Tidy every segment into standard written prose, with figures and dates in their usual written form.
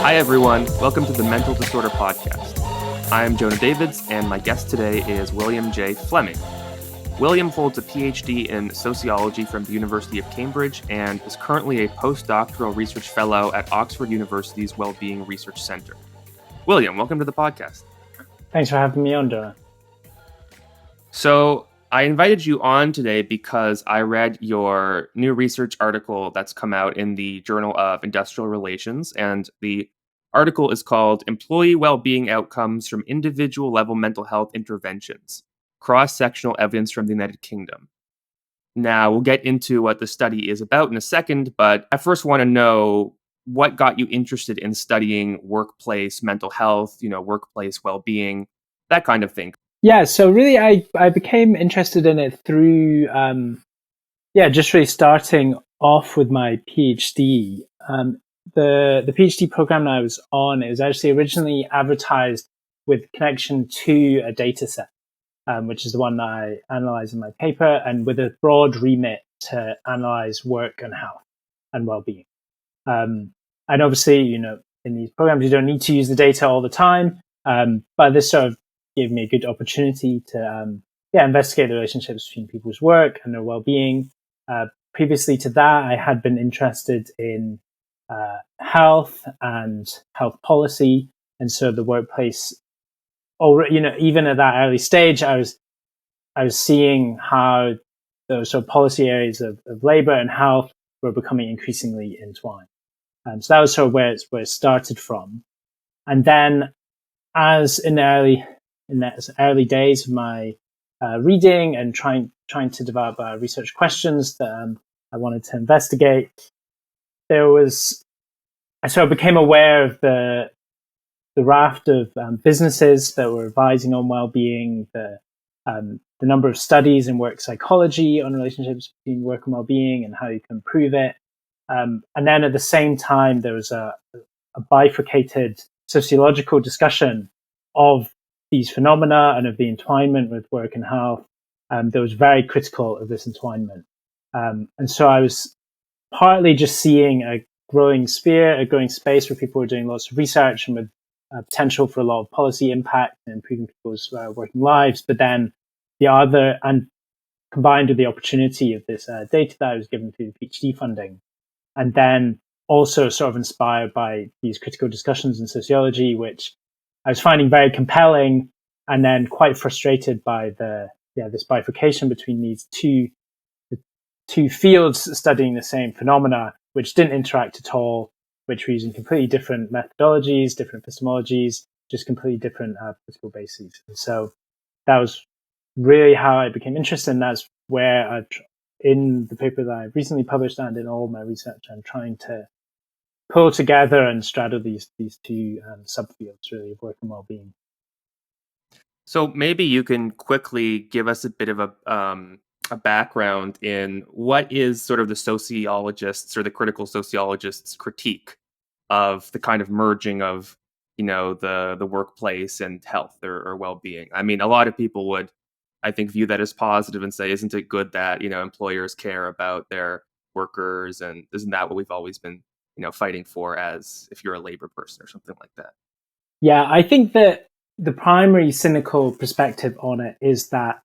Hi, everyone. Welcome to the Mental Disorder Podcast. I'm Jonah Davids, and my guest today is William J. Fleming. William holds a PhD in sociology from the University of Cambridge and is currently a post-doctoral research fellow at Oxford University's Wellbeing Research Center. William, welcome to the podcast. Thanks for having me on, Jonah. So I invited you on today because I read your new research article that's come out in the Journal of Industrial Relations, and the article is called Employee Wellbeing Outcomes from Individual Level Mental Health Interventions, Cross-Sectional Evidence from the United Kingdom. Now, we'll get into what the study is about in a second, but I first want to know what got you interested in studying workplace mental health, workplace well-being, that kind of thing. Yeah, so really I became interested in it through, just really starting off with my PhD. The PhD program I was on, it was actually originally advertised with connection to a data set, which is the one that I analyze in my paper, and with a broad remit to analyze work and health and well-being. And obviously, in these programs, you don't need to use the data all the time, but this sort of gave me a good opportunity to investigate the relationships between people's work and their well-being. Previously to that, I had been interested in health and health policy, and so the workplace. Even at that early stage, I was seeing how those sort of policy areas of labor and health were becoming increasingly entwined. So that was sort of where it started from, and then as in the early days of my reading and trying to develop research questions that I wanted to investigate, I sort of became aware of the raft of businesses that were advising on well-being, the number of studies in work psychology on relationships between work and well-being and how you can improve it. And then at the same time, there was a bifurcated sociological discussion of these phenomena and of the entwinement with work and health that was very critical of this entwinement. And so I was partly just seeing a growing sphere, a growing space where people were doing lots of research and with potential for a lot of policy impact and improving people's working lives. But then the other, and combined with the opportunity of this data that I was given through the PhD funding, and then also sort of inspired by these critical discussions in sociology, which I was finding very compelling, and then quite frustrated by this bifurcation between these two fields studying the same phenomena, which didn't interact at all, which were using completely different methodologies, different epistemologies, just completely different political bases. And so that was really how I became interested, and that's where in the paper that I recently published and in all my research, I'm trying to pull together and straddle these two subfields really of work and well-being. So maybe you can quickly give us a bit of a background in what is sort of the sociologists or the critical sociologists' critique of the kind of merging of, the workplace and health or well-being. I mean, a lot of people would, I think, view that as positive and say, isn't it good that, employers care about their workers, and isn't that what we've always been, fighting for as if you're a labor person or something like that? Yeah, I think that the primary cynical perspective on it is that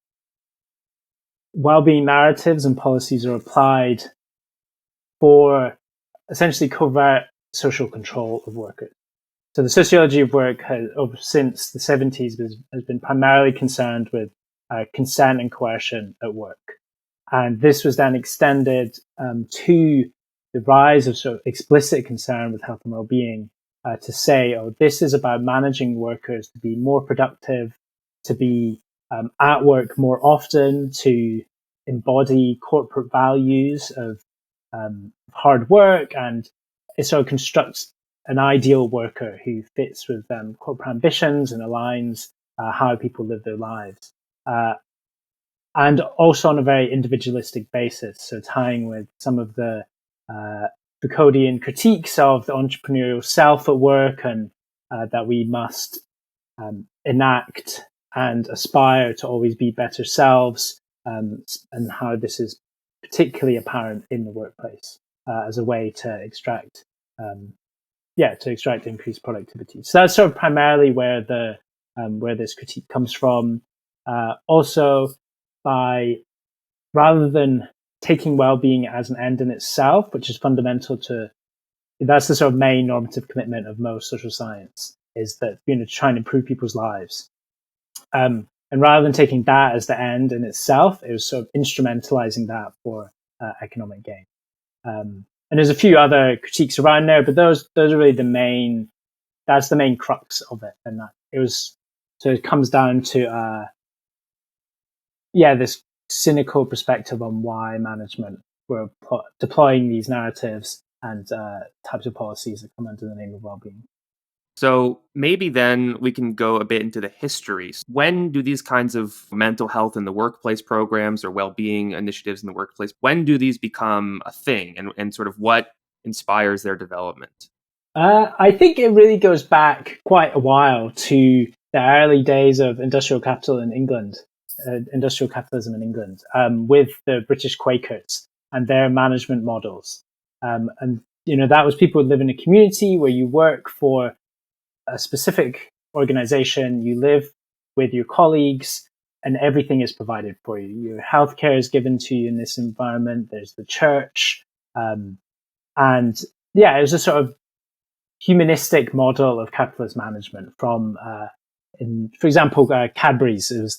well-being narratives and policies are applied for essentially covert social control of workers. So the sociology of work since the 70s has been primarily concerned with consent and coercion at work. And this was then extended to the rise of sort of explicit concern with health and well-being to say, this is about managing workers to be more productive, to be at work more often, to embody corporate values of hard work, and it sort of constructs an ideal worker who fits with corporate ambitions and aligns how people live their lives. And also on a very individualistic basis, so tying with some of the Foucauldian critiques of the entrepreneurial self at work, and that we must enact and aspire to always be better selves, and how this is particularly apparent in the workplace as a way to extract to extract increased productivity. So that's sort of primarily where where this critique comes from. Also, by rather than taking well-being as an end in itself, which is fundamental to that's the sort of main normative commitment of most social science, is that to try and improve people's lives. And rather than taking that as the end in itself, it was sort of instrumentalizing that for economic gain. And there's a few other critiques around there, but those are really that's the main crux of it. And so it comes down to, this cynical perspective on why management were deploying these narratives and types of policies that come under the name of well-being. So maybe then we can go a bit into the history. When do these kinds of mental health in the workplace programs or well-being initiatives in the workplace, when do these become a thing, and sort of what inspires their development? I think it really goes back quite a while to the early days of industrial capitalism in England, with the British Quakers and their management models. And that was people who live in a community where you work for a specific organization, you live with your colleagues, and everything is provided for you. Your healthcare is given to you in this environment. There's the church, and it was a sort of humanistic model of capitalist management. For example, Cadbury's is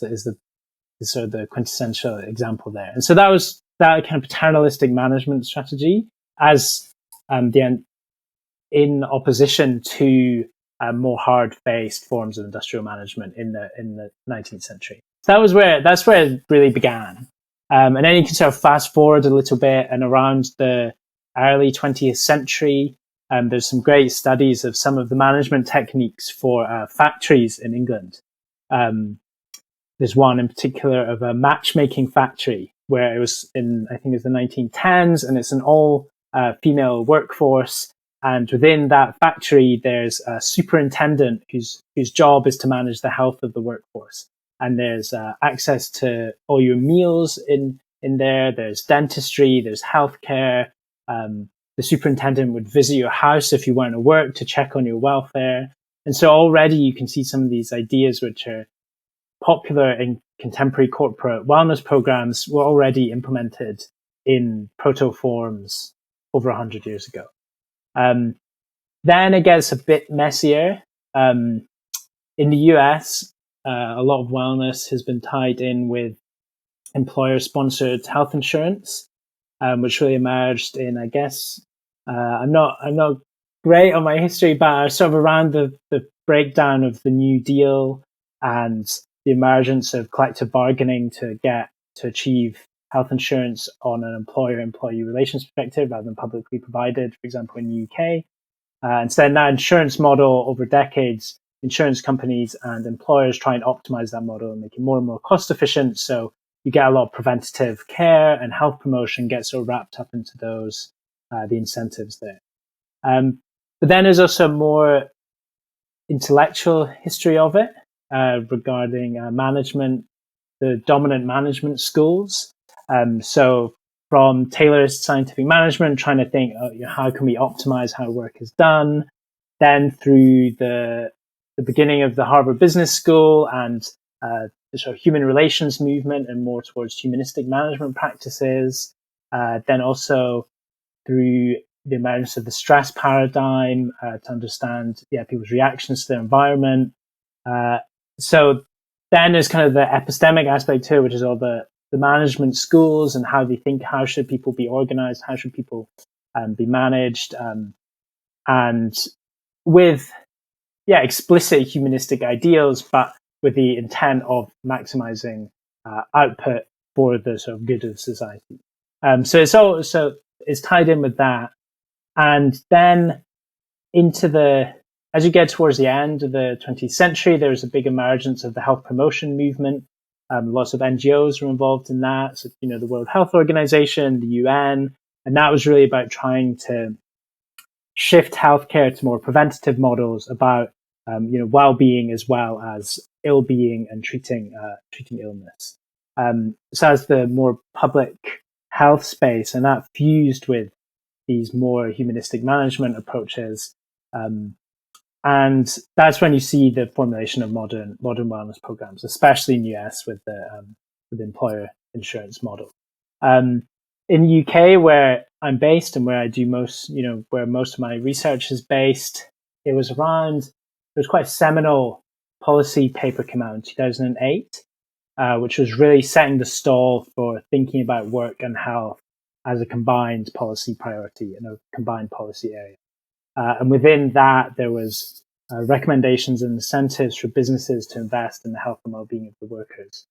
sort of the quintessential example there. And so that was that kind of paternalistic management strategy as in opposition to more hard-faced forms of industrial management in the 19th century. So that's where it really began. And then you can sort of fast forward a little bit, and around the early 20th century, there's some great studies of some of the management techniques for factories in England. There's one in particular of a matchmaking factory where it was I think it was the 1910s, and it's an all female workforce. And within that factory, there's a superintendent whose job is to manage the health of the workforce. And there's access to all your meals in there. There's dentistry, there's healthcare. The superintendent would visit your house if you weren't at work to check on your welfare. And so already you can see some of these ideas which are popular in contemporary corporate wellness programs were already implemented in proto forms over 100 years ago. Then it gets a bit messier. In the US, a lot of wellness has been tied in with employer-sponsored health insurance, which really emerged in, I guess, I'm not great on my history, but sort of around the breakdown of the New Deal and the emergence of collective bargaining to achieve health insurance on an employer-employee relations perspective rather than publicly provided, for example, in the UK. Instead, that insurance model over decades, insurance companies and employers try and optimize that model and make it more and more cost efficient. So you get a lot of preventative care, and health promotion gets so wrapped up into those, the incentives there. But then there's also more intellectual history of it regarding management, the dominant management schools. So from Taylorist scientific management, trying to think, how can we optimize how work is done, then through the beginning of the Harvard Business School and the sort of human relations movement and more towards humanistic management practices, then also through the emergence of the stress paradigm to understand people's reactions to their environment. So then there's kind of the epistemic aspect too, which is all the management schools and how they think, how should people be organized, how should people be managed, and with explicit humanistic ideals, but with the intent of maximizing output for the sort of good of society. So it's tied in with that. And then as you get towards the end of the 20th century, there was a big emergence of the health promotion movement. Lots of NGOs were involved in that. So, the World Health Organization, the UN, and that was really about trying to shift healthcare to more preventative models about, well-being as well as ill-being and treating illness. So as the more public health space, and that fused with these more humanistic management approaches, And that's when you see the formulation of modern wellness programs, especially in the US with the employer insurance model. In the UK, where I'm based and where I do where most of my research is based, there was quite a seminal policy paper came out in 2008, which was really setting the stall for thinking about work and health as a combined policy priority and a combined policy area. And within that, there was recommendations and incentives for businesses to invest in the health and well-being of the workers.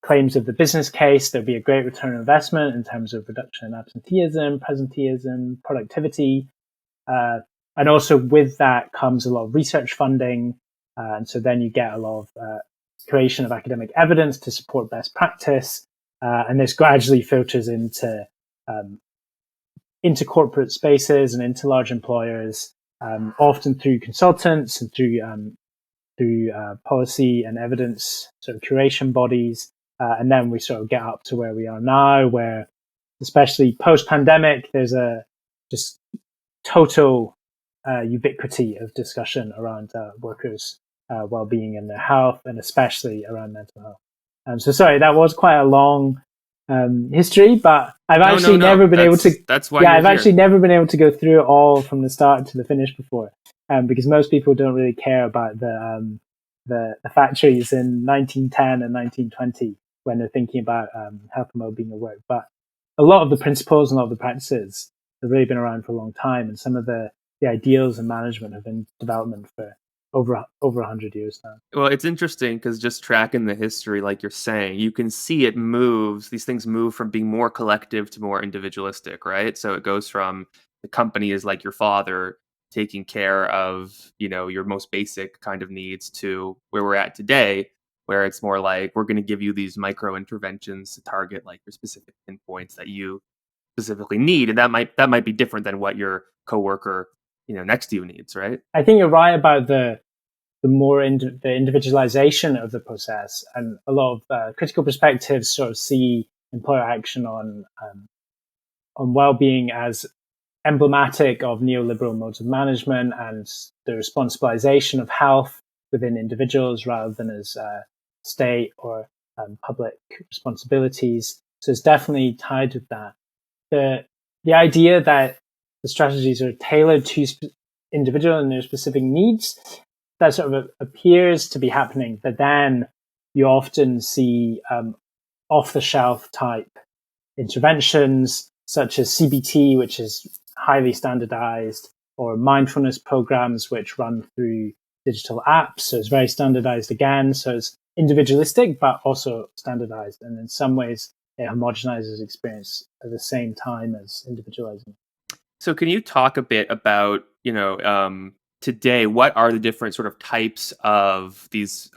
Claims of the business case, there'd be a great return on investment in terms of reduction in absenteeism, presenteeism, productivity. And also with that comes a lot of research funding. And so then you get a lot of creation of academic evidence to support best practice. And this gradually filters into corporate spaces and into large employers, often through consultants and through policy and evidence sort of curation bodies. And then we sort of get up to where we are now, where especially post-pandemic, there's a just total ubiquity of discussion around workers' well-being and their health, and especially around mental health. So sorry, that was quite a long history, but I've actually never been able to. That's why I've actually never been able to go through it all from the start to the finish before, because most people don't really care about the factories in 1910 and 1920 when they're thinking about health and well-being at work. But a lot of the principles and a lot of the practices have really been around for a long time, and some of the ideals in management have been in development for over 100 years now. Well, it's interesting because just tracking the history, like you're saying, you can see these things move from being more collective to more individualistic, right? So it goes from the company is like your father taking care of, your most basic kind of needs to where we're at today, where it's more like we're going to give you these micro interventions to target like your specific pinpoints that you specifically need. And that might be different than what your coworker, next to you needs, right? I think you're right about the individualization of the process, and a lot of critical perspectives sort of see employer action on well-being as emblematic of neoliberal modes of management and the responsibilization of health within individuals rather than as state or public responsibilities. So it's definitely tied with that. The idea that the strategies are tailored to individual and their specific needs, that sort of appears to be happening, but then you often see off-the-shelf type interventions such as CBT, which is highly standardized, or mindfulness programs which run through digital apps. So it's very standardized again. So it's individualistic, but also standardized. And in some ways, it homogenizes experience at the same time as individualizing. So can you talk a bit about, today, what are the different sort of types of these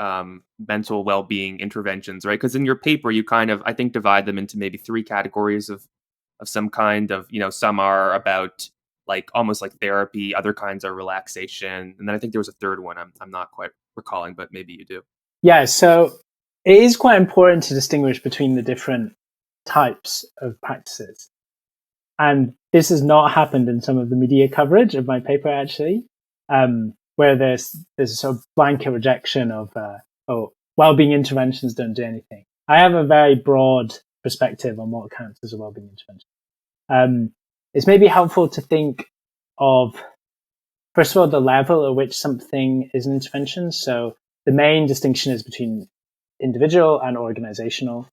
mental well-being interventions, right? Because in your paper, you kind of, I think, divide them into maybe three categories of some kind of, some are about like almost like therapy, other kinds are relaxation, and then I think there was a third one I'm not quite recalling, but maybe you do. Yeah, so it is quite important to distinguish between the different types of practices. And this has not happened in some of the media coverage of my paper, actually, where there's a sort of blanket rejection of, well-being interventions don't do anything. I have a very broad perspective on what counts as a well-being intervention. It's maybe helpful to think of, first of all, the level at which something is an intervention. So the main distinction is between individual and organizational.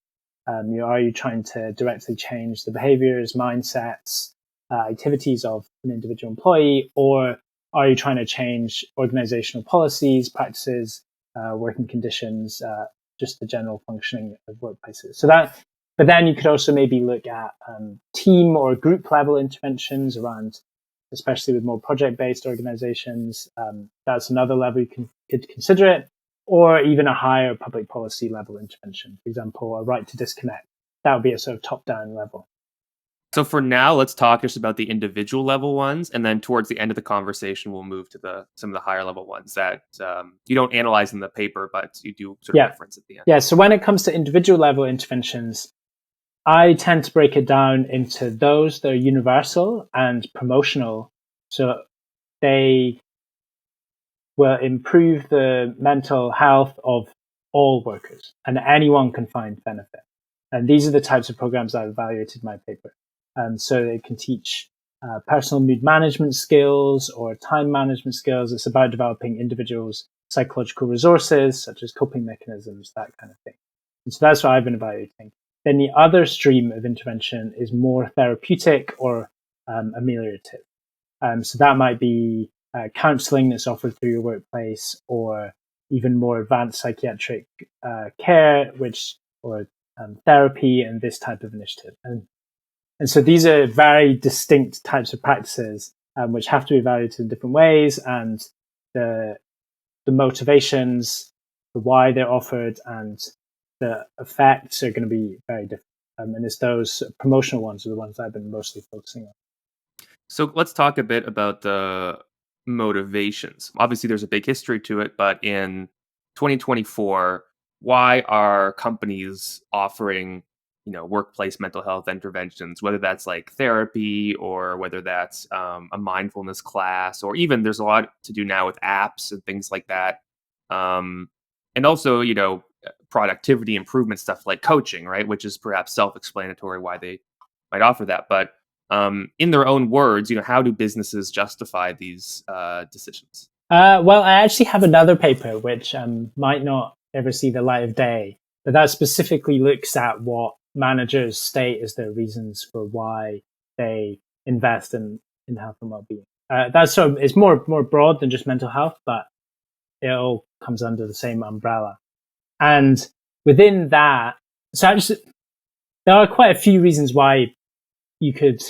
Are you trying to directly change the behaviors, mindsets, activities of an individual employee, or are you trying to change organizational policies, practices, working conditions, just the general functioning of workplaces? But then you could also maybe look at team or group level interventions around, especially with more project-based organizations. That's another level you could consider it. Or even a higher public policy level intervention, for example, a right to disconnect. That would be a sort of top-down level. So for now, let's talk just about the individual level ones, and then towards the end of the conversation, we'll move to some of the higher level ones that you don't analyze in the paper, but you do sort of reference at the end. Yeah, so when it comes to individual level interventions, I tend to break it down into those that are universal and promotional. So they will improve the mental health of all workers, and anyone can find benefit. And these are the types of programs I've evaluated in my paper. So they can teach personal mood management skills or time management skills. It's about developing individuals' psychological resources, such as coping mechanisms, that kind of thing. And so that's what I've been evaluating. Then the other stream of intervention is more therapeutic or ameliorative. So that might be counseling that's offered through your workplace, or even more advanced psychiatric care, or therapy and this type of initiative. And so these are very distinct types of practices, which have to be evaluated in different ways, and the motivations, the why they're offered, and the effects are going to be very different. And it's those promotional ones are the ones I've been mostly focusing on. So let's talk a bit about the motivations. Obviously, there's a big history to it, but in 2024, why are companies offering, workplace mental health interventions, whether that's like therapy or whether that's a mindfulness class, or even there's a lot to do now with apps and things like that. Um, and also, productivity improvement stuff like coaching, right? Which is perhaps self-explanatory why they might offer that. But in their own words, how do businesses justify these decisions? Well, I actually have another paper which might not ever see the light of day, but that specifically looks at what managers state as their reasons for why they invest in health and well-being. That's it's more broad than just mental health, but it all comes under the same umbrella. And within that, there are quite a few reasons why you could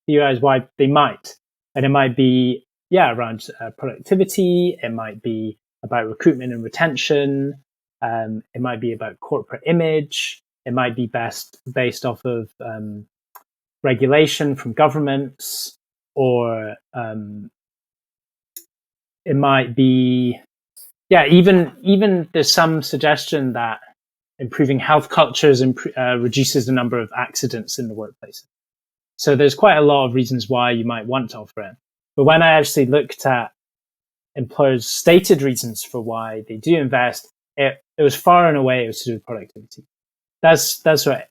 theorize why they might. And it might be, around productivity. It might be about recruitment and retention. It might be about corporate image. It might be based off of regulation from governments, or it might be, even there's some suggestion that improving health cultures reduces the number of accidents in the workplace. So there's quite a lot of reasons why you might want to offer it. But when I actually looked at employers' stated reasons for why they do invest, it was far and away it was to do with productivity. That's what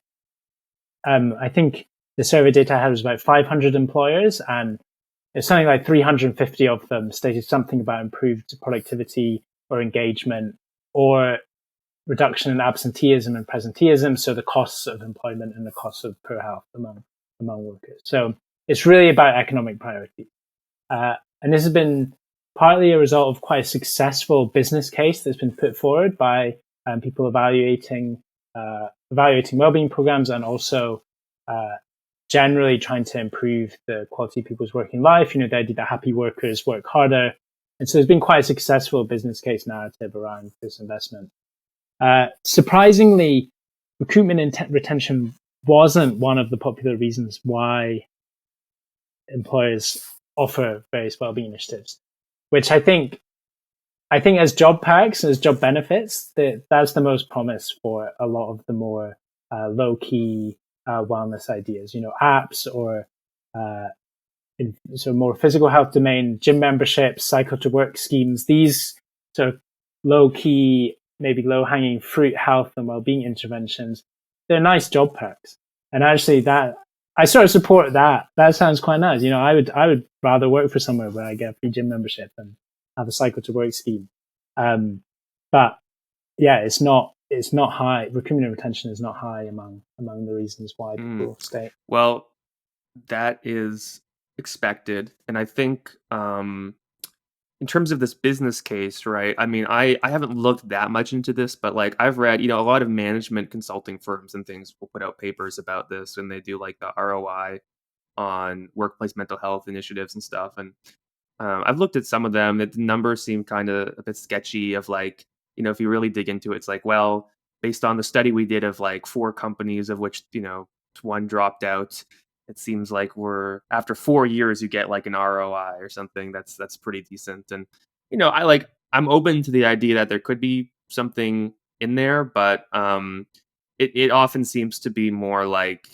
I think the survey data I had was about 500 employers, and it's something like 350 of them stated something about improved productivity or engagement, or reduction in absenteeism and presenteeism, so the costs of employment and the costs of poor health among workers. So it's really about economic priority. And this has been partly a result of quite a successful business case that's been put forward by people evaluating wellbeing programs, and also generally trying to improve the quality of people's working life. The idea that happy workers work harder. And so there's been quite a successful business case narrative around this investment. Surprisingly, recruitment and retention wasn't one of the popular reasons why employers offer various wellbeing initiatives, which I think as job perks, as job benefits, that's the most promise for a lot of the more low-key wellness ideas. Apps, or in sort of more physical health domain, gym memberships, cycle to work schemes. These sort of low-key, maybe low-hanging fruit health and well-being interventions, they're nice job perks. And actually, that I sort of support that. That sounds quite nice. I would rather work for somewhere where I get a free gym membership and have a cycle to work scheme. But yeah, it's not high. Recruitment and retention is not high among the reasons why people stay. Well, that is expected, and I think in terms of this business case, right? I mean, I haven't looked that much into this, but like I've read, a lot of management consulting firms and things will put out papers about this, and they do like the ROI on workplace mental health initiatives and stuff. And I've looked at some of them. The numbers seem kind of a bit sketchy. Of like, if you really dig into it, it's like, well, based on the study we did of like 4 companies, of which one dropped out, it seems like we're after 4 years you get like an ROI or something that's pretty decent. And I'm open to the idea that there could be something in there, but it often seems to be more like,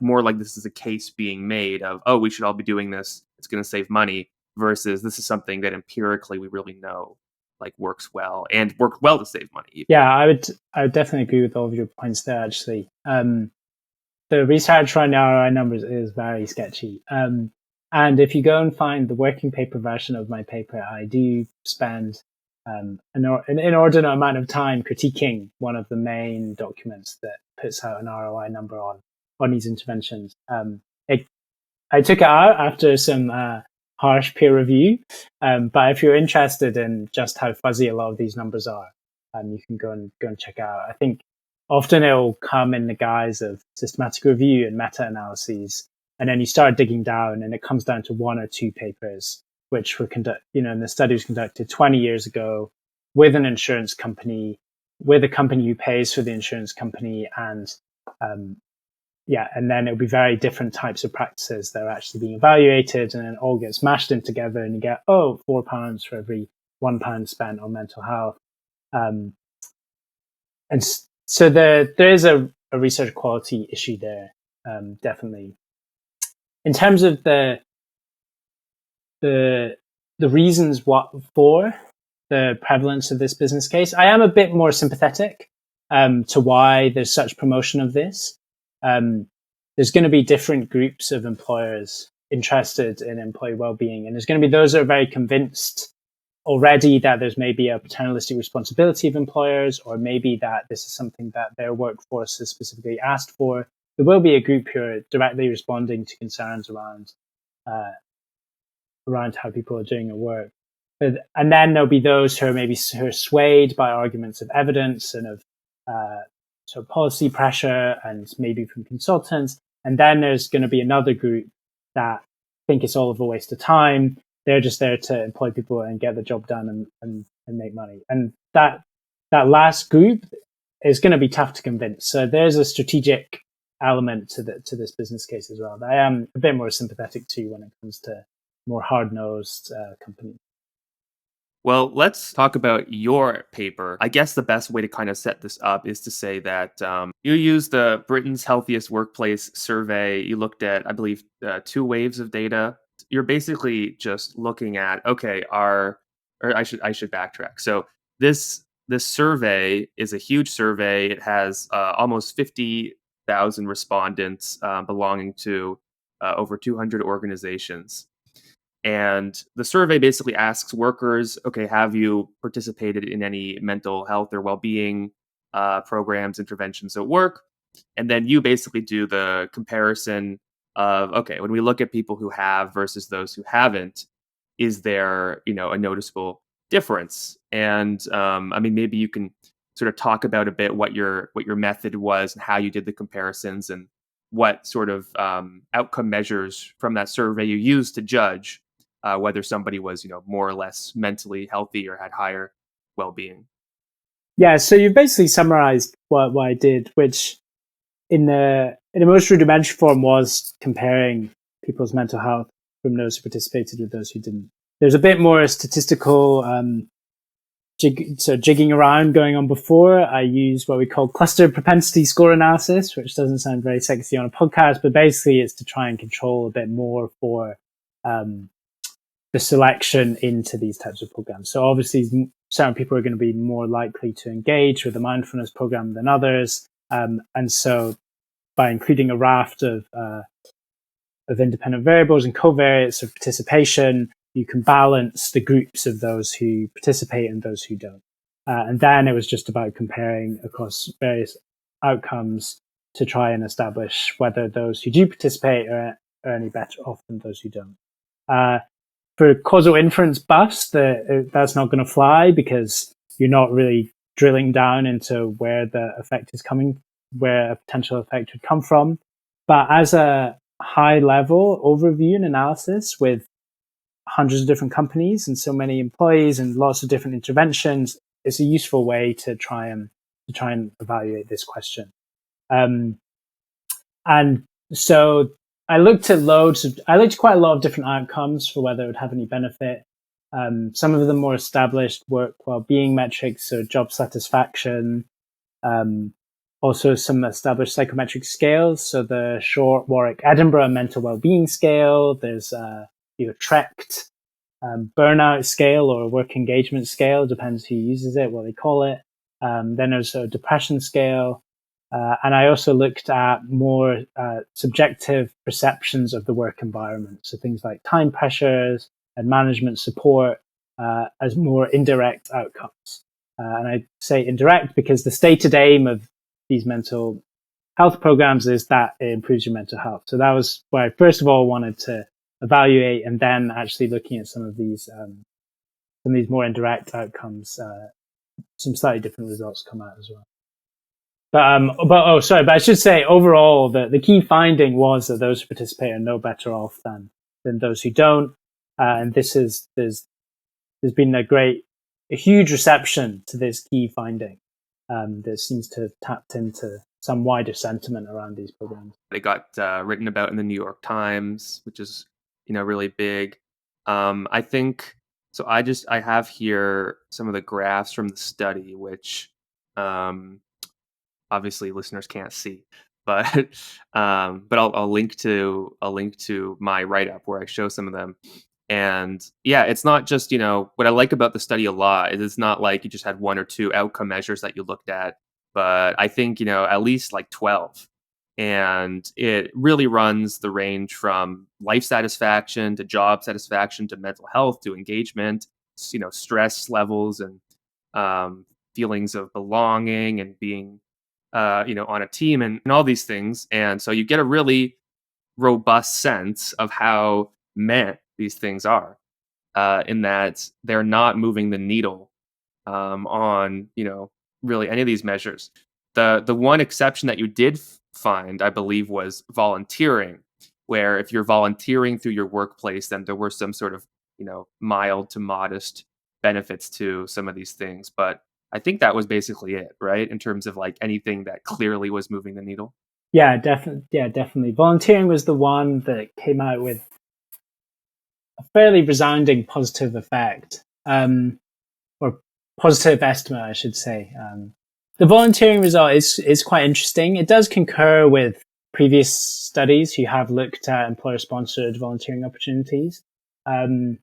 more like this is a case being made of, oh, we should all be doing this. It's going to save money. versus this is something that empirically we really know like works well and worked well to save money even. Yeah, I would definitely agree with all of your points there. Actually, the research around ROI numbers is very sketchy. And if you go and find the working paper version of my paper, I do spend an inordinate amount of time critiquing one of the main documents that puts out an ROI number on these interventions. It, I took it out after some harsh peer review, but if you're interested in just how fuzzy a lot of these numbers are, you can go and check it out. I think often it'll come in the guise of systematic review and meta-analyses, and then you start digging down, and it comes down to one or two papers which were and the study was conducted 20 years ago with an insurance company, with a company who pays for the insurance company, and and then it'll be very different types of practices that are actually being evaluated, and then it all gets mashed in together, and you get £4 for every £1 spent on mental health. And so there is a research quality issue there, definitely. In terms of the reasons for the prevalence of this business case, I am a bit more sympathetic to why there's such promotion of this. There's going to be different groups of employers interested in employee well-being, and there's going to be those that are very convinced already that there's maybe a paternalistic responsibility of employers, or maybe that this is something that their workforce has specifically asked for. There will be a group who are directly responding to concerns around how people are doing their work. And then there'll be those who are swayed by arguments of evidence and of sort of policy pressure, and maybe from consultants. And then there's going to be another group that think it's all of a waste of time. They're just there to employ people and get the job done and make money. And that last group is going to be tough to convince. So there's a strategic element to this business case as well that I am a bit more sympathetic to when it comes to more hard-nosed companies. Well, let's talk about your paper. I guess the best way to kind of set this up is to say that you used the Britain's Healthiest Workplace survey. You looked at, I believe, 2 waves of data. You're basically just looking at, okay, or I should backtrack. So this survey is a huge survey. It has almost 50,000 respondents belonging to over 200 organizations. And the survey basically asks workers, okay, have you participated in any mental health or well-being programs, interventions at work? And then you basically do the comparison of, okay, when we look at people who have versus those who haven't, is there, a noticeable difference? And I mean, maybe you can sort of talk about a bit what your method was and how you did the comparisons, and what sort of outcome measures from that survey you used to judge whether somebody was, more or less mentally healthy or had higher well-being. Yeah, so you've basically summarized what I did, which in the most rudimentary form was comparing people's mental health from those who participated with those who didn't. There's a bit more statistical jigging around going on before. I use what we call cluster propensity score analysis, which doesn't sound very sexy on a podcast, but basically it's to try and control a bit more for the selection into these types of programs. So obviously, certain people are going to be more likely to engage with a mindfulness program than others. And so by including a raft of independent variables and covariates of participation, you can balance the groups of those who participate and those who don't. And then it was just about comparing across various outcomes to try and establish whether those who do participate are any better off than those who don't. For causal inference bust, that's not going to fly, because you're not really drilling down into where the effect is coming, where a potential effect would come from. But as a high level overview and analysis with hundreds of different companies and so many employees and lots of different interventions, it's a useful way to try and evaluate this question. And so I looked quite a lot of different outcomes for whether it would have any benefit. Some of the more established work well-being metrics, so job satisfaction, also some established psychometric scales. So the Short, Warwick, Edinburgh mental well-being scale. There's TRECT, burnout scale or work engagement scale, depends who uses it, what they call it. Then there's a depression scale. And I also looked at more subjective perceptions of the work environment. So things like time pressures and management support as more indirect outcomes. And I say indirect because the stated aim of these mental health programs is that it improves your mental health. So that was where I first of all wanted to evaluate, and then actually looking at some of these more indirect outcomes, some slightly different results come out as well. But I should say overall the key finding was that those who participate are no better off than those who don't. And there's been a huge reception to this key finding that seems to have tapped into some wider sentiment around these programs. They got written about in the New York Times, which is really big. I think so. I have here some of the graphs from the study, which obviously listeners can't see, but but I'll link to my write up where I show some of them. And yeah, it's not just what I like about the study a lot is it's not like you just had one or two outcome measures that you looked at, but I think at least like 12. And it really runs the range from life satisfaction to job satisfaction to mental health to engagement, stress levels and feelings of belonging and being on a team and all these things. And so you get a really robust sense of how meant these things are, in that they're not moving the needle on really any of these measures. The one exception that you did find, I believe, was volunteering, where if you're volunteering through your workplace, then there were some sort of mild to modest benefits to some of these things. But I think that was basically it, right? In terms of like anything that clearly was moving the needle. Yeah, definitely. Yeah, definitely. Volunteering was the one that came out with a fairly resounding positive effect, or positive estimate, I should say. The volunteering result is quite interesting. It does concur with previous studies who have looked at employer-sponsored volunteering opportunities, and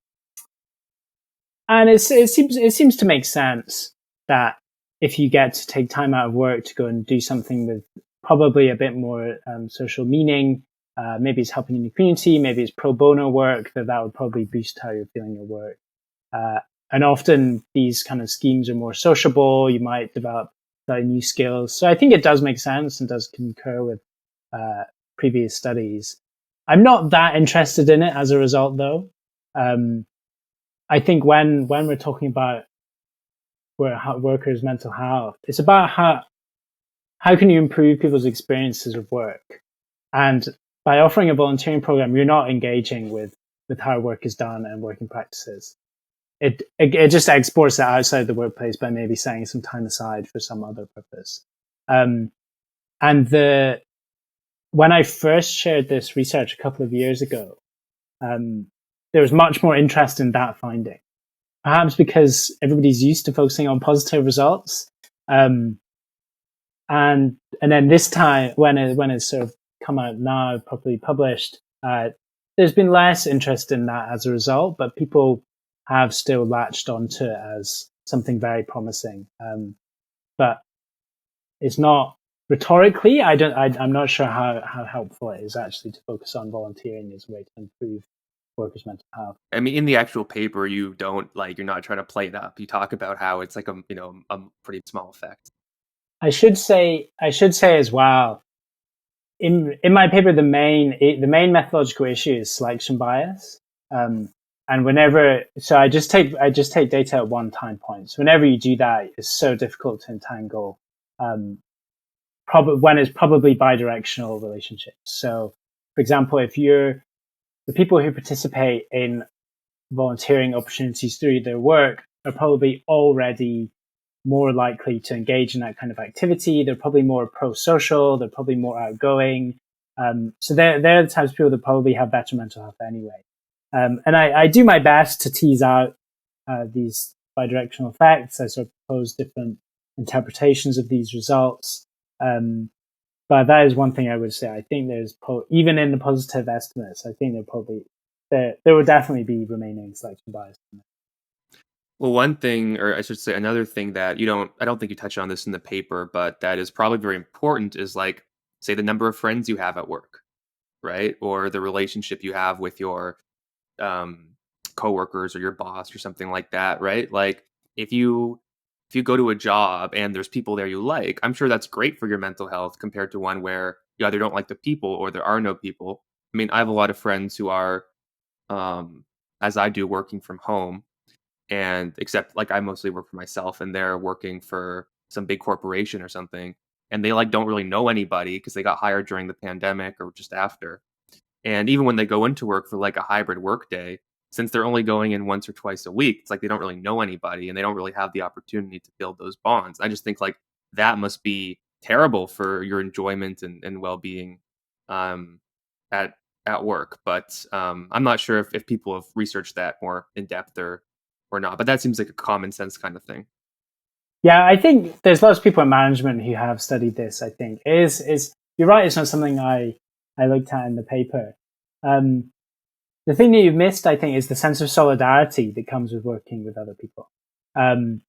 it seems to make sense that if you get to take time out of work to go and do something with probably a bit more social meaning, maybe it's helping in the community, maybe it's pro bono work, that would probably boost how you're feeling at work. And often these kind of schemes are more sociable. You might develop new skills. So I think it does make sense and does concur with previous studies. I'm not that interested in it as a result, though. I think when we're talking about workers' mental health, it's about how can you improve people's experiences of work. And by offering a volunteering program, you're not engaging with how work is done and working practices. It just exports it outside the workplace by maybe setting some time aside for some other purpose. And when I first shared this research a couple of years ago, there was much more interest in that finding. Perhaps because everybody's used to focusing on positive results, and then this time when it's sort of come out now, properly published, there's been less interest in that as a result, but people have still latched onto it as something very promising. But it's not rhetorically. I'm not sure how helpful it is actually to focus on volunteering as a way to improve workers' mental health. I mean, in the actual paper, you're not trying to play it up. You talk about how it's like a pretty small effect. I should say as well, in my paper, the main methodological issue is selection bias. And I just take data at one time point. So whenever you do that, it's so difficult to entangle, when it's probably bidirectional relationships. So, for example, if the people who participate in volunteering opportunities through their work are probably already more likely to engage in that kind of activity. They're probably more pro-social. They're probably more outgoing. So they're the types of people that probably have better mental health anyway. And I do my best to tease out these bidirectional effects. I sort of propose different interpretations of these results. But that is one thing I would say. I think there's even in the positive estimates, I think there probably there will definitely be remaining selection bias. Well, one thing, or I should say another thing that I don't think you touch on this in the paper, but that is probably very important is like, say, the number of friends you have at work, right? Or the relationship you have with your um, coworkers or your boss or something like that, right? Like if you if you go to a job and there's people there you like, I'm sure that's great for your mental health compared to one where you either don't like the people or there are no people. I mean, I have a lot of friends who are, um, as I do, working from home, and except like I mostly work for myself, and they're working for some big corporation or something, and they like don't really know anybody because they got hired during the pandemic or just after. And even when they go into work for like a hybrid work day, since they're only going in once or twice a week, it's like they don't really know anybody and they don't really have the opportunity to build those bonds. I just think like that must be terrible for your enjoyment and well being, um, at work. But I'm not sure if people have researched that more in depth or not. But that seems like a common sense kind of thing. Yeah, I think there's lots of people in management who have studied this. I think is you're right. It's not something I looked at in the paper. Um, the thing that you've missed, I think, is the sense of solidarity that comes with working with other people. Um,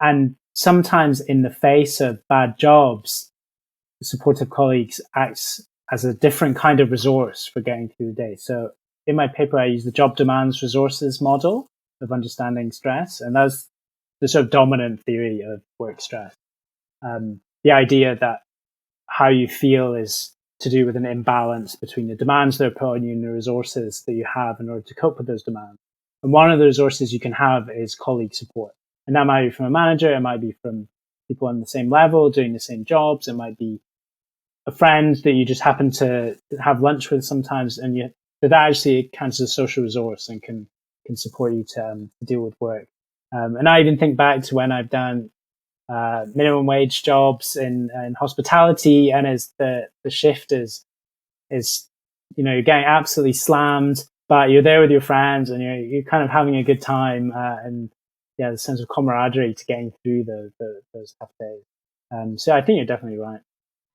and sometimes, in the face of bad jobs, supportive colleagues acts as a different kind of resource for getting through the day. So, in my paper, I use the job demands resources model of understanding stress, and that's the sort of dominant theory of work stress. The idea that how you feel is to do with an imbalance between the demands that are put on you and the resources that you have in order to cope with those demands. And one of the resources you can have is colleague support. And that might be from a manager, it might be from people on the same level doing the same jobs, it might be a friend that you just happen to have lunch with sometimes, and that actually counts as a social resource and can support you to deal with work. And I even think back to when I've done minimum wage jobs in hospitality, and as the shift is you're getting absolutely slammed, but you're there with your friends and you're kind of having a good time, and yeah, the sense of camaraderie to getting through those tough days. So I think you're definitely right.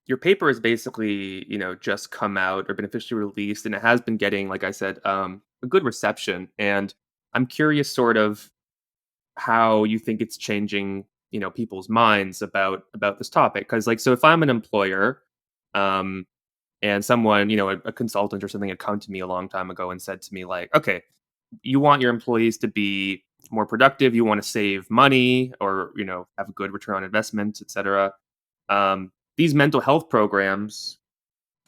Your paper has basically, just come out or been officially released, and it has been getting, like I said, a good reception. And I'm curious, sort of, how you think it's changing, people's minds about this topic. Because, like, so if I'm an employer, um, and someone, a consultant or something had come to me a long time ago and said to me, like, okay, you want your employees to be more productive, you want to save money, or have a good return on investment, etc. These mental health programs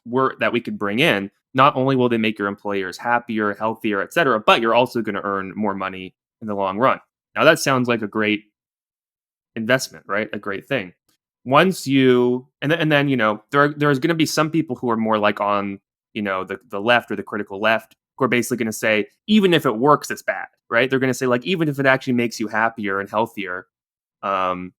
that we could bring in, not only will they make your employers happier, healthier, etc., but you're also going to earn more money in the long run. Now that sounds like a great investment, right? A great thing. Once you and then there's going to be some people who are more like on the left or the critical left, who are basically going to say even if it works, it's bad, right? They're going to say like even if it actually makes you happier and healthier, um,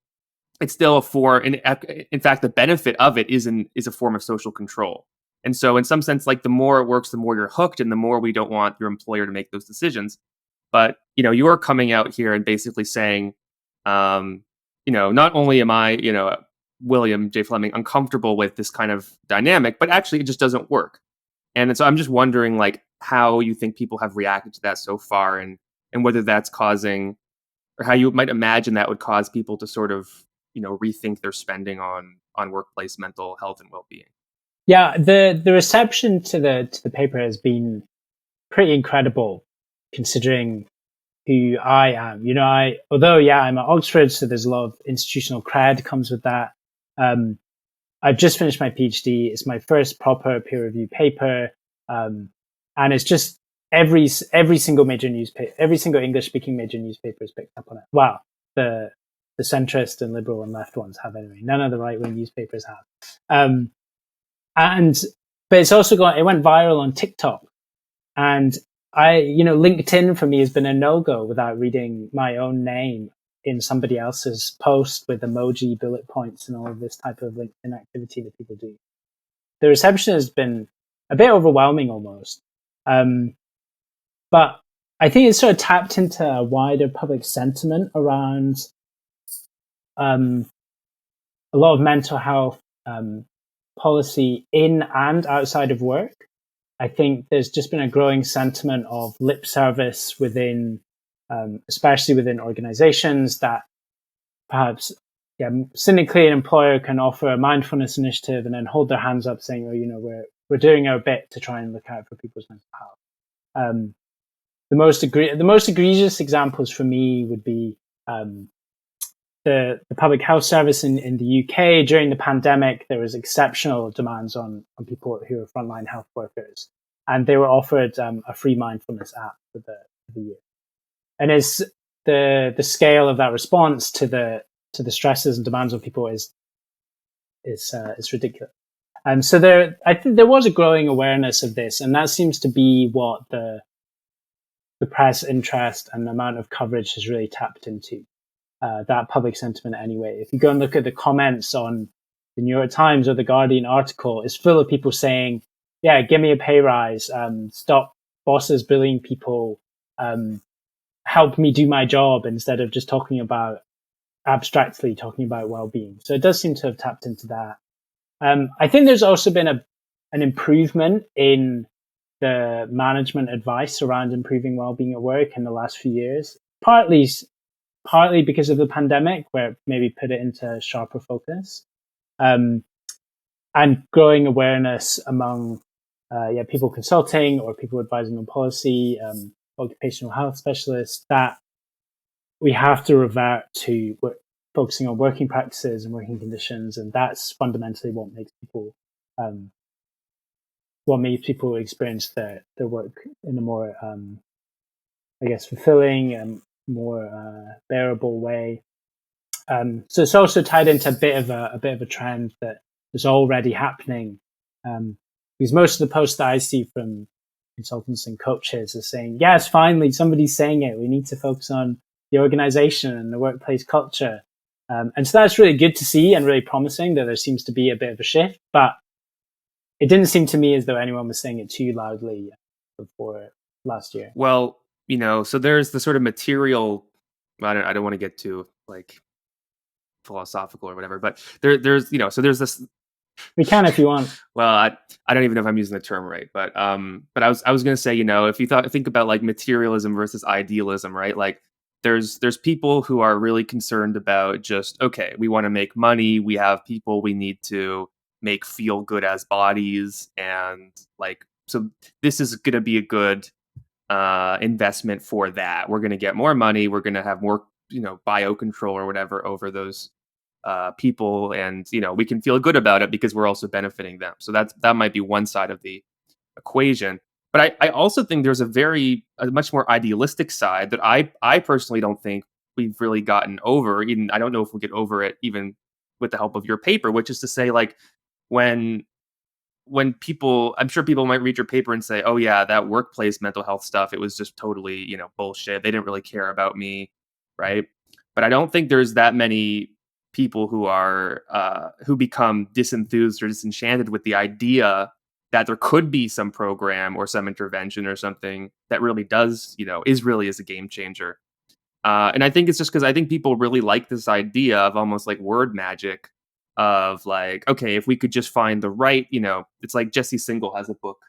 it's still in fact the benefit of it is a form of social control. And so in some sense, like the more it works, the more you're hooked, and the more we don't want your employer to make those decisions. But you're coming out here and basically saying, um, not only am I, William J. Fleming, uncomfortable with this kind of dynamic, but actually it just doesn't work. And so I'm just wondering, like, how you think people have reacted to that so far, and whether that's causing, or how you might imagine that would cause people to sort of, rethink their spending on workplace mental health and well-being. Yeah, the reception to the paper has been pretty incredible, considering who I am. Although yeah, I'm at Oxford, so there's a lot of institutional cred comes with that. Um, I've just finished my PhD. It's my first proper peer reviewed paper, um, and it's just every single major newspaper, every single English speaking major newspaper has picked up on it. Well, the centrist and liberal and left ones have anyway. None of the right wing newspapers have. Um, and but it went viral on TikTok, and LinkedIn for me has been a no-go without reading my own name in somebody else's post with emoji bullet points and all of this type of LinkedIn activity that people do. The reception has been a bit overwhelming almost. But I think it's sort of tapped into a wider public sentiment around um, a lot of mental health policy in and outside of work. I think there's just been a growing sentiment of lip service within, especially within organizations, that perhaps, yeah, cynically an employer can offer a mindfulness initiative and then hold their hands up saying, "Oh, we're doing our bit to try and look out for people's mental health." Um, the most egregious examples for me would be the public health service in the UK during the pandemic. There was exceptional demands on people who are frontline health workers, and they were offered a free mindfulness app for the year. And it's the scale of that response to the stresses and demands on people is ridiculous. And so I think there was a growing awareness of this, and that seems to be what the press interest and the amount of coverage has really tapped into. That public sentiment anyway. If you go and look at the comments on the New York Times or the Guardian article, it's full of people saying, "Yeah, give me a pay rise, stop bosses bullying people, help me do my job," instead of just abstractly talking about well-being. So it does seem to have tapped into that. I think there's also been an improvement in the management advice around improving well-being at work in the last few years, partly because of the pandemic, where it maybe put it into sharper focus, um, and growing awareness among people consulting or people advising on policy, occupational health specialists, that we have to revert to focusing on working practices and working conditions, and that's fundamentally um, what makes people experience their work in a more, I guess, fulfilling and more bearable way. So it's also tied into a bit of a trend that is already happening, because most of the posts that I see from consultants and coaches are saying, "Yes, finally somebody's saying it. We need to focus on the organization and the workplace culture," and so that's really good to see and really promising that there seems to be a bit of a shift. But it didn't seem to me as though anyone was saying it too loudly before last year. Well, so there's the sort of material. I don't want to get too like philosophical or whatever, but so there's this. We can if you want. Well, I don't even know if I'm using the term right, but I was gonna say, if you think about like materialism versus idealism, right? Like there's people who are really concerned about just, okay, we want to make money, we have people we need to make feel good as bodies, and like, so this is gonna be a good investment for that. We're gonna get more money, we're gonna have more, biocontrol or whatever over those people, and we can feel good about it because we're also benefiting them. So that might be one side of the equation. But I also think there's a much more idealistic side that I personally don't think we've really gotten over. Even I don't know if we'll get over it even with the help of your paper, which is to say, like, when people, I'm sure people might read your paper and say, "Oh yeah, that workplace mental health stuff, it was just totally, bullshit. They didn't really care about me," right? But I don't think there's that many people who become disenthused or disenchanted with the idea that there could be some program or some intervention or something that really does, is a game changer. And I think it's just because I think people really like this idea of almost like word magic of like, okay, if we could just find the right, it's like Jesse Singal has a book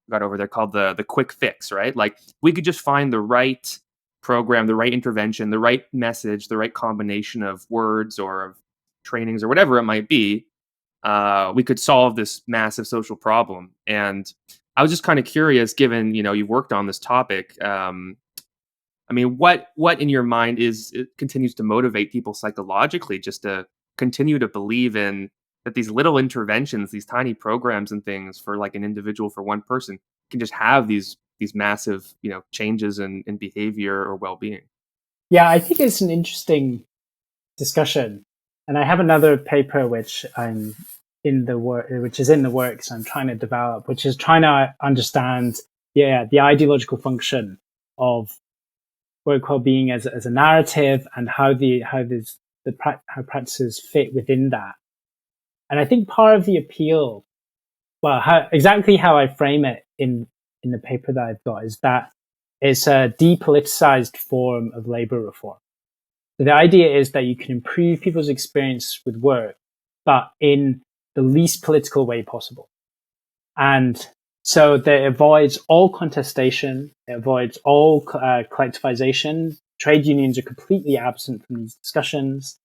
got over there called the Quick Fix, right? Like we could just find the right program, the right intervention, the right message, the right combination of words or of trainings or whatever it might be. We could solve this massive social problem. And I was just kind of curious, given you've worked on this topic. I mean, what in your mind it continues to motivate people psychologically just to continue to believe in that these little interventions, these tiny programs and things for like an individual, for one person, can just have these massive, changes in behavior or well-being. Yeah, I think it's an interesting discussion. And I have another paper which is in the works. I'm trying to develop, which is trying to understand, the ideological function of work well-being as a narrative, and how practices fit within that. And I think part of the appeal, exactly how I frame it in the paper that I've got, is that it's a depoliticized form of labor reform. So the idea is that you can improve people's experience with work, but in the least political way possible. And So that avoids all contestation, it avoids all collectivization. Trade unions are completely absent from these discussions.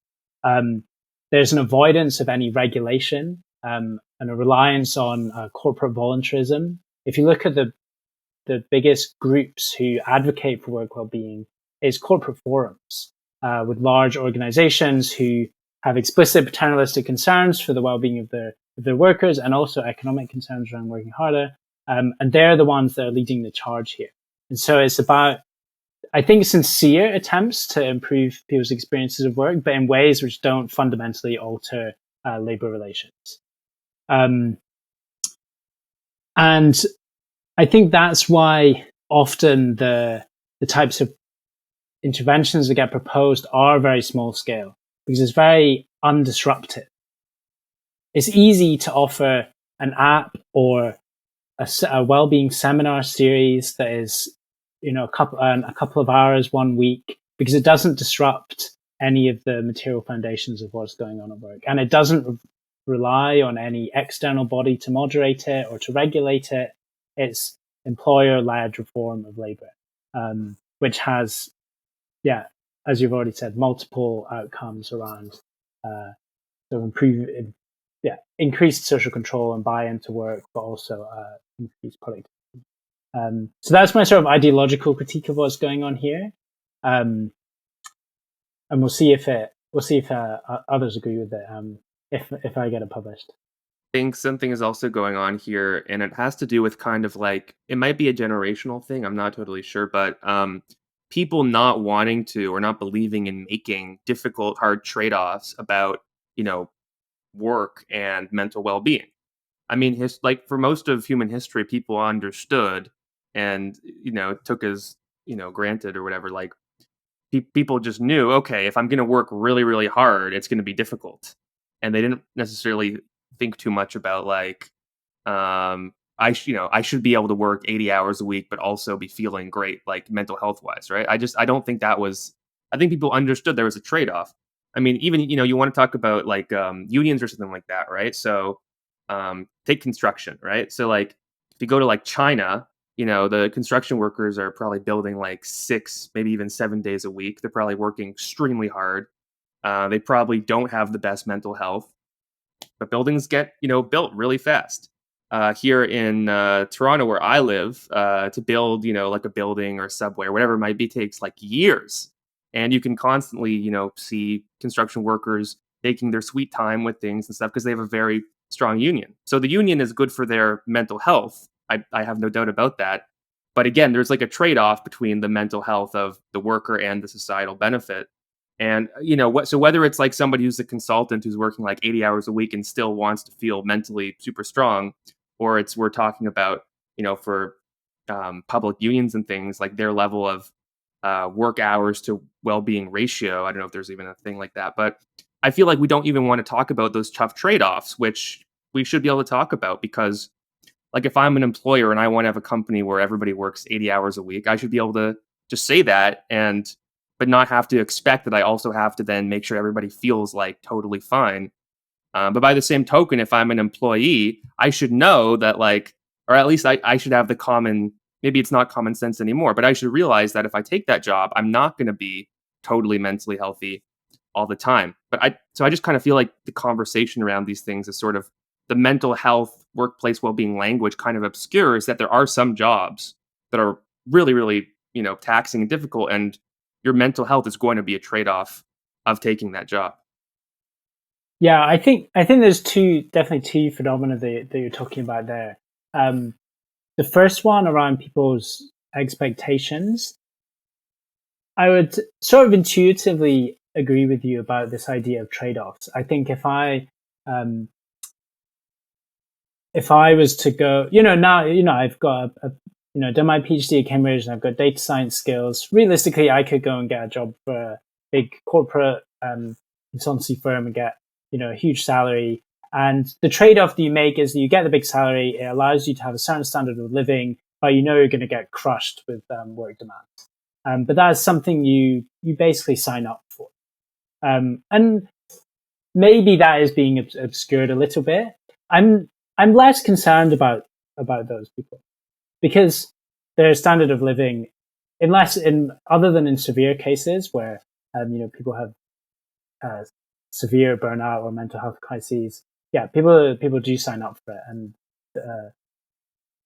There's an avoidance of any regulation and a reliance on corporate voluntarism. If you look at the biggest groups who advocate for work well-being, is corporate forums with large organizations who have explicit paternalistic concerns for the well-being of their workers and also economic concerns around working harder. And they're the ones that are leading the charge here. And so it's about, I think, sincere attempts to improve people's experiences of work, but in ways which don't fundamentally alter labor relations. And I think that's why often the types of interventions that get proposed are very small scale, because it's very undisruptive. It's easy to offer an app or a well-being seminar series that is, a couple of hours 1 week, because it doesn't disrupt any of the material foundations of what's going on at work, and it doesn't rely on any external body to moderate it or to regulate it. It's employer-led reform of labor, which has, as you've already said, multiple outcomes around increased social control and buy-in to work, but also increased productivity. So that's my sort of ideological critique of what's going on here, and we'll see if others agree with it. If I get it published. I think something is also going on here, and it has to do with kind of like it might be a generational thing. I'm not totally sure, but people not wanting to or not believing in making difficult, hard trade-offs about work and mental well-being. I mean, like for most of human history, people understood and took as granted or whatever. Like people just knew, okay, if I'm going to work really, really hard, it's going to be difficult, and they didn't necessarily think too much about like, I should be able to work 80 hours a week, but also be feeling great, like mental health wise, right? I don't think that was. I think people understood there was a trade off. I mean, even you want to talk about like unions or something like that, right? So take construction, right? So like if you go to like China, the construction workers are probably building like 6, maybe even 7 days a week. They're probably working extremely hard. They probably don't have the best mental health, but buildings get built really fast. Here in Toronto, where I live, to build like a building or a subway or whatever it might be takes like years, and you can constantly see construction workers taking their sweet time with things and stuff because they have a very strong union. So the union is good for their mental health. I have no doubt about that. But again, there's like a trade off between the mental health of the worker and the societal benefit. And so whether it's like somebody who's a consultant who's working like 80 hours a week and still wants to feel mentally super strong, or it's we're talking about for public unions and things like their level of work hours to well-being ratio. I don't know if there's even a thing like that, but I feel like we don't even want to talk about those tough trade-offs, which we should be able to talk about, because like if I'm an employer and I want to have a company where everybody works 80 hours a week, I should be able to just say that and but not have to expect that I also have to then make sure everybody feels like totally fine. But by the same token, if I'm an employee, I should know that like, or at least I should have the common, maybe it's not common sense anymore, but I should realize that if I take that job, I'm not going to be totally mentally healthy all the time. So I just kind of feel like the conversation around these things is sort of the mental health, workplace well-being language kind of obscures that there are some jobs that are really, really, taxing and difficult, and your mental health is going to be a trade-off of taking that job. Yeah, I think there's definitely two phenomena that you're talking about there. The first one around people's expectations, I would sort of intuitively agree with you about this idea of trade-offs. I think if I was to go, now, I've got done my PhD at Cambridge and I've got data science skills. Realistically, I could go and get a job for a big corporate consultancy firm and get, a huge salary. And the trade-off that you make is that you get the big salary. It allows you to have a certain standard of living, but you're going to get crushed with work demands. But that's something you basically sign up for. And maybe that is being obscured a little bit. I'm less concerned about about those people because their standard of living, unless in other than in severe cases where people have uh, severe burnout or mental health crises, yeah, people do sign up for it, and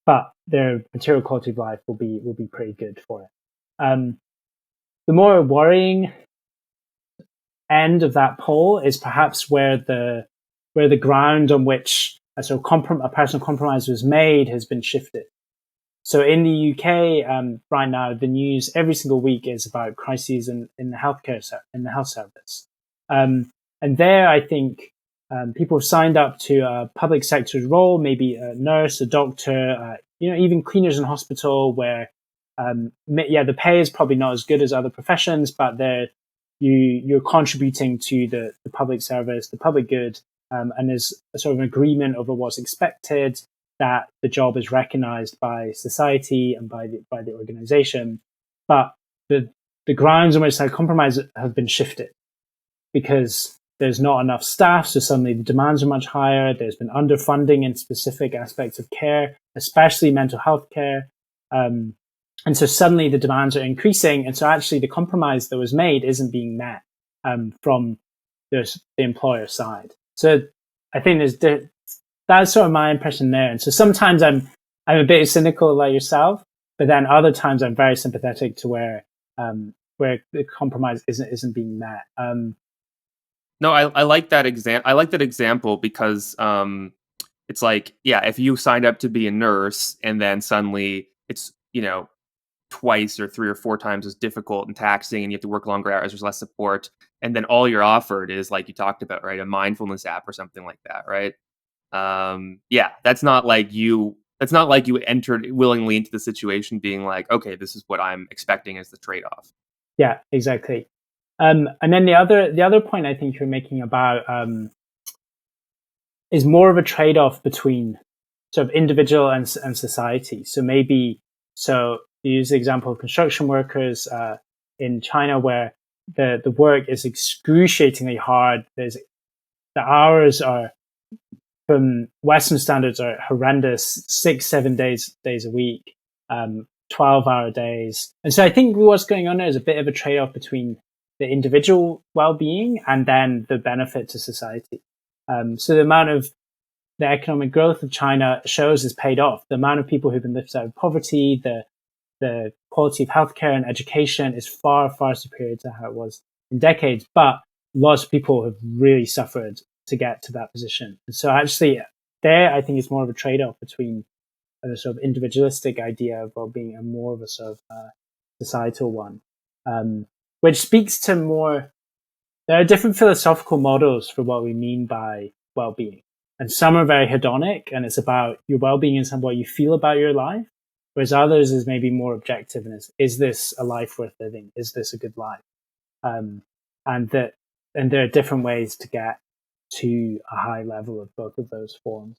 but their material quality of life will be pretty good for it. The more worrying end of that pole is perhaps where the ground on which a personal compromise was made has been shifted. So in the UK, right now, the news every single week is about crises in the health service, and there I think people have signed up to a public sector's role, maybe a nurse, a doctor, even cleaners in hospital, where the pay is probably not as good as other professions, but you're contributing to the public service, the public good, and there's a sort of an agreement over what's expected, that the job is recognized by society and by the organization. But the grounds on which that compromise have been shifted because there's not enough staff, so suddenly the demands are much higher. There's been underfunding in specific aspects of care, especially mental health care. And so suddenly the demands are increasing. And so actually the compromise that was made isn't being met from the employer side. So I think that's sort of my impression there. And so sometimes I'm a bit cynical like yourself, but then other times I'm very sympathetic to where the compromise isn't being met. No, I like that example. I like that example because it's like, yeah, if you signed up to be a nurse and then suddenly it's, twice or three or four times as difficult and taxing and you have to work longer hours, there's less support, and then all you're offered is, like you talked about, right, a mindfulness app or something like that, right? Yeah, that's not like you entered willingly into the situation being like, okay, this is what I'm expecting as the trade-off. Yeah, exactly. And then the other point I think you're making about is more of a trade-off between sort of individual and society. So maybe you use the example of construction workers in China, where the work is excruciatingly hard. The hours are, from Western standards, are horrendous, 6-7 days a week, 12-hour days. And so I think what's going on there is a bit of a trade-off between the individual well-being and then the benefit to society. So the amount of the economic growth of China shows has paid off. The amount of people who've been lifted out of poverty, the quality of healthcare and education is far, far superior to how it was in decades. But lots of people have really suffered to get to that position. And so actually there, I think it's more of a trade-off between a sort of individualistic idea of well-being and more of a sort of societal one, which speaks to more. There are different philosophical models for what we mean by well-being. And some are very hedonic, and it's about your well-being and what you feel about your life. Whereas others is maybe more objective, and is this a life worth living? Is this a good life? And there are different ways to get to a high level of both of those forms.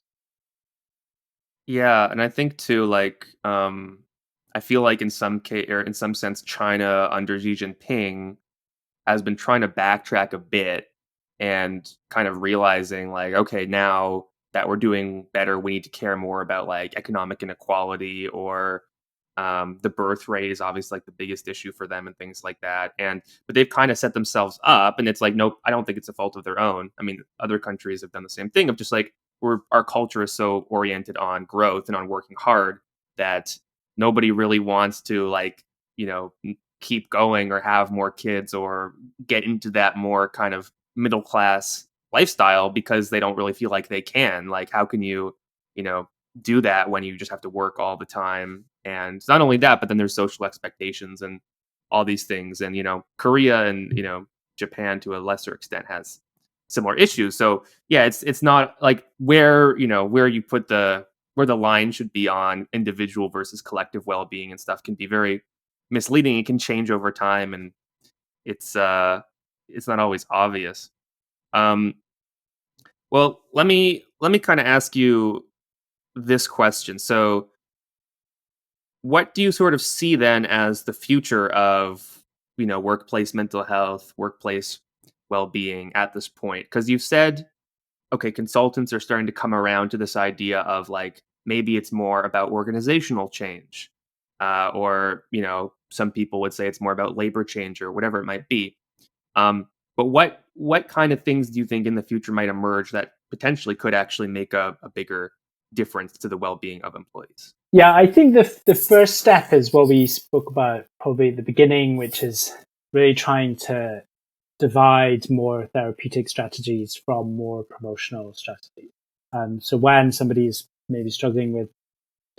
Yeah, and I think too, like, I feel like in some case, or in some sense, China under Xi Jinping has been trying to backtrack a bit and kind of realizing, like, okay, now that we're doing better, we need to care more about like economic inequality, or the birth rate is obviously like the biggest issue for them and things like that. And but they've kind of set themselves up, and it's like, nope, I don't think it's a fault of their own. I mean, other countries have done the same thing of just like, our culture is so oriented on growth and on working hard that nobody really wants to, like, keep going or have more kids or get into that more kind of middle class lifestyle, because they don't really feel like they can. Like, how can you know, do that when you just have to work all the time? And not only that, but then there's social expectations and all these things. And, Korea and, Japan to a lesser extent has similar issues. So yeah, it's not like where you put where the line should be on individual versus collective well-being and stuff can be very misleading. It can change over time, and it's not always obvious. Um, well, let me kind of ask you this question. So, what do you sort of see then as the future of, workplace mental health, workplace well-being at this point? Because you've said, okay, consultants are starting to come around to this idea of like maybe it's more about organizational change, or some people would say it's more about labor change or whatever it might be. But what kind of things do you think in the future might emerge that potentially could actually make a bigger difference to the well-being of employees? Yeah, I think the first step is what we spoke about probably at the beginning, which is really trying to divide more therapeutic strategies from more promotional strategies. So when somebody is maybe struggling with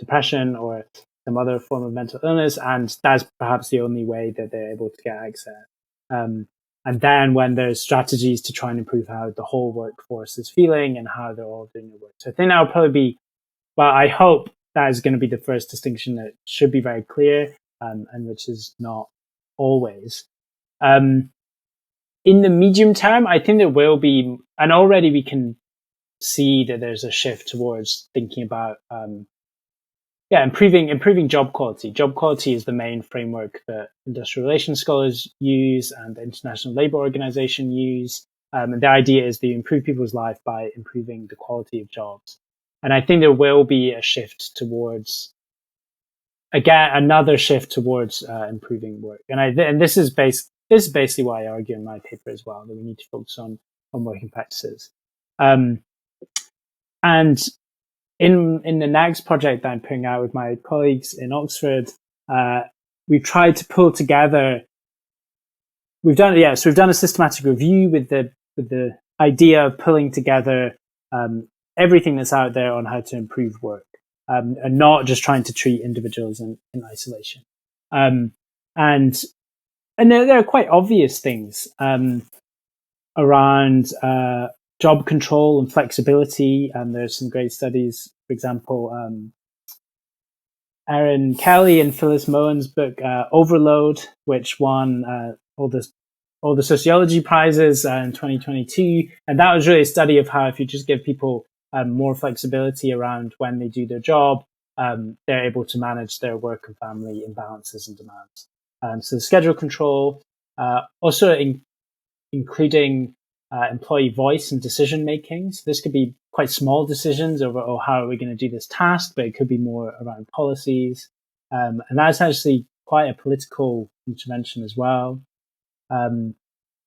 depression or some other form of mental illness, and that's perhaps the only way that they're able to get access. Um, and then when there's strategies to try and improve how the whole workforce is feeling and how they're all doing their work. So I think that will probably be, well, I hope that is going to be the first distinction that should be very clear, and which is not always. Um, in the medium term, I think there will be, and already we can see that there's a shift towards thinking about improving job quality. Job quality is the main framework that industrial relations scholars use and the International Labour Organization use. And the idea is that you improve people's life by improving the quality of jobs. And I think there will be a shift towards, again, another shift towards improving work. And this is basically why I argue in my paper as well, that we need to focus on working practices. And in the next project that I'm putting out with my colleagues in Oxford, we've tried to pull together. We've done a systematic review with the idea of pulling together everything that's out there on how to improve work, and not just trying to treat individuals in isolation. And there are quite obvious things around job control and flexibility. And there's some great studies, for example, Erin Kelly and Phyllis Moen's book Overload, which won all the sociology prizes in 2022. And that was really a study of how if you just give people more flexibility around when they do their job, they're able to manage their work and family imbalances and demands. So schedule control, also including employee voice and decision making. So this could be quite small decisions over, how are we going to do this task, but it could be more around policies. And that's actually quite a political intervention as well.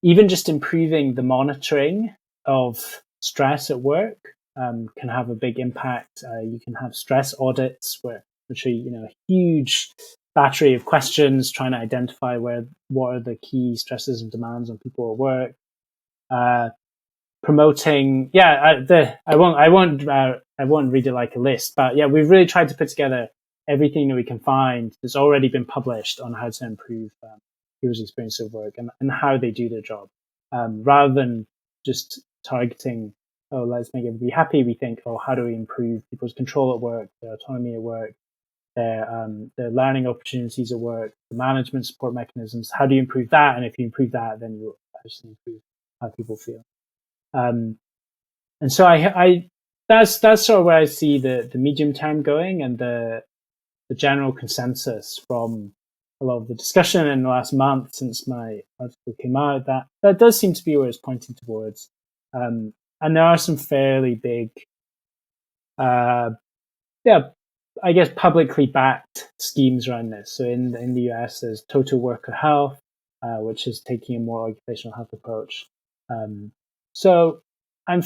Even just improving the monitoring of stress at work can have a big impact. You can have stress audits which are a huge battery of questions trying to identify what are the key stresses and demands on people at work. Promoting, I won't read it like a list, but we've really tried to put together everything that we can find that's already been published on how to improve people's experience of work and how they do their job, rather than just targeting, let's make everybody happy. We think, how do we improve people's control at work, their autonomy at work, their learning opportunities at work, the management support mechanisms. How do you improve that? And if you improve that, then you actually improve how people feel. And so that's sort of where I see the medium term going, and the general consensus from a lot of the discussion in the last month since my article came out, that does seem to be where it's pointing towards. And there are some fairly big, I guess, publicly backed schemes around this. So in the US, there's Total Worker Health, which is taking a more occupational health approach. So I'm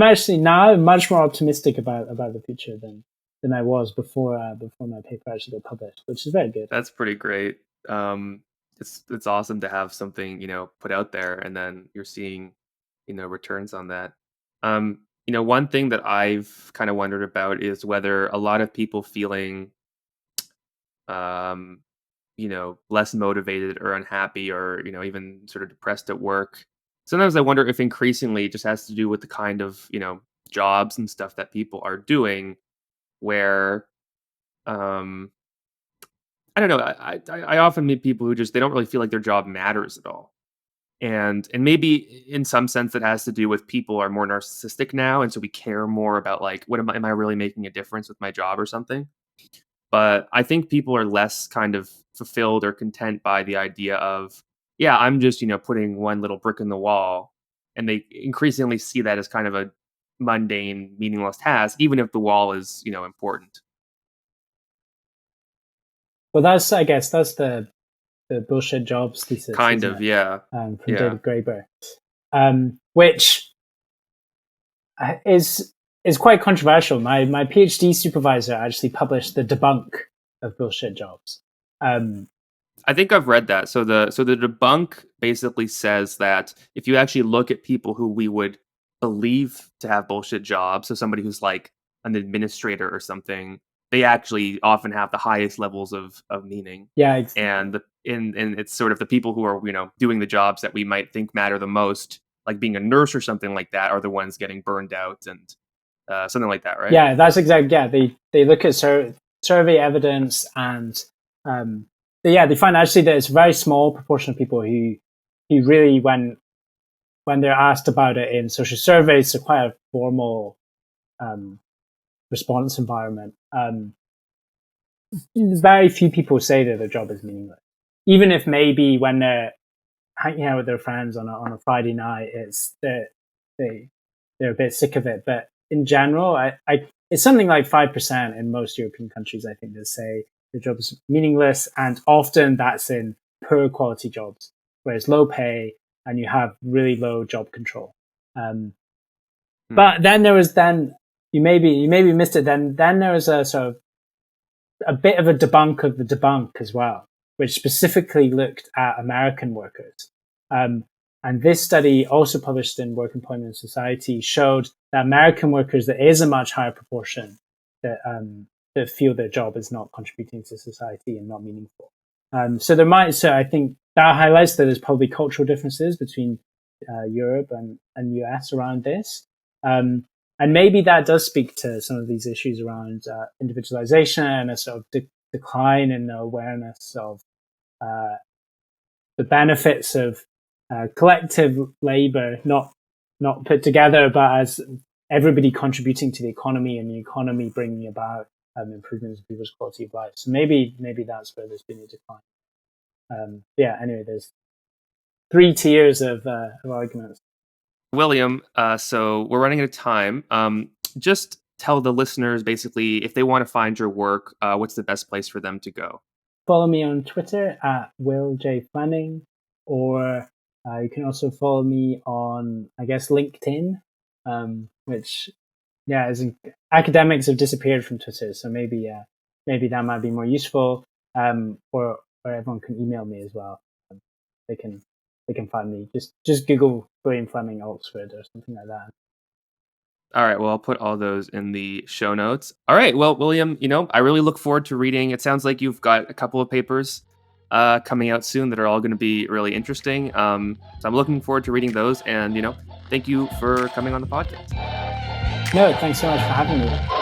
actually now much more optimistic about the future than I was before my paper actually got published, which is very good. That's pretty great. It's awesome to have something put out there, and then you're seeing returns on that. One thing that I've kind of wondered about is whether a lot of people feeling less motivated or unhappy or even sort of depressed at work. Sometimes I wonder if increasingly it just has to do with the kind of jobs and stuff that people are doing, where um I don't know. I often meet people who just they don't really feel like their job matters at all, and maybe in some sense that has to do with people are more narcissistic now, and so we care more about like what am I really making a difference with my job or something. But I think people are less kind of fulfilled or content by the idea of, yeah, I'm just putting one little brick in the wall, and they increasingly see that as kind of mundane, meaningless task, even if the wall is, important. Well, I guess that's the bullshit jobs thesis, Kind isn't of, it? yeah. From Yeah. David Graeber, which is quite controversial. My PhD supervisor actually published the debunk of bullshit jobs. Um, I think I've read that. So the debunk basically says that if you actually look at people who we would believe to have bullshit jobs, so somebody who's like an administrator or something, they actually often have the highest levels of meaning. yeah, And and it's sort of the people who are, doing the jobs that we might think matter the most, like being a nurse or something like that, are the ones getting burned out and something like that, right? yeah, that's exactly. Yeah, they look at survey evidence and um, they find actually that it's a very small proportion of people who really when they're asked about it in social surveys, so quite a formal um, response environment. Very few people say that their job is meaningless, even if maybe when they're hanging out with their friends on a Friday night, they they're a bit sick of it. But in general, I it's something like 5% in most European countries. I think they say the job is meaningless, and often that's in poor quality jobs, where it's low pay and you have really low job control. Um, Hmm. but then you maybe missed it. Then there was a sort of a bit of a debunk of the debunk as well, which specifically looked at American workers. Um, and this study, also published in Work Employment and Society, showed that American workers, there is a much higher proportion that feel their job is not contributing to society and not meaningful. So I think that highlights that there's probably cultural differences between Europe and US around this. Um, and maybe that does speak to some of these issues around individualization and a sort of decline in the awareness of uh, the benefits of collective labor, not put together, but as everybody contributing to the economy and the economy bringing about improvements in people's quality of life. So maybe that's where there's been a decline. Yeah. Anyway, there's three tiers of arguments. William, so we're running out of time. Just tell the listeners basically if they want to find your work, what's the best place for them to go? Follow me on Twitter at Will J Fleming, or you can also follow me on, I guess, LinkedIn, which yeah, academics have disappeared from Twitter, so maybe that might be more useful. Or everyone can email me as well. Um, they can they can find me. Just Google William Fleming Oxford or something like that. All right, well, I'll put all those in the show notes. All right, well, William, I really look forward to reading. It sounds like you've got a couple of papers coming out soon that are all going to be really interesting. So I'm looking forward to reading those. And, thank you for coming on the podcast. No, thanks so much for having me.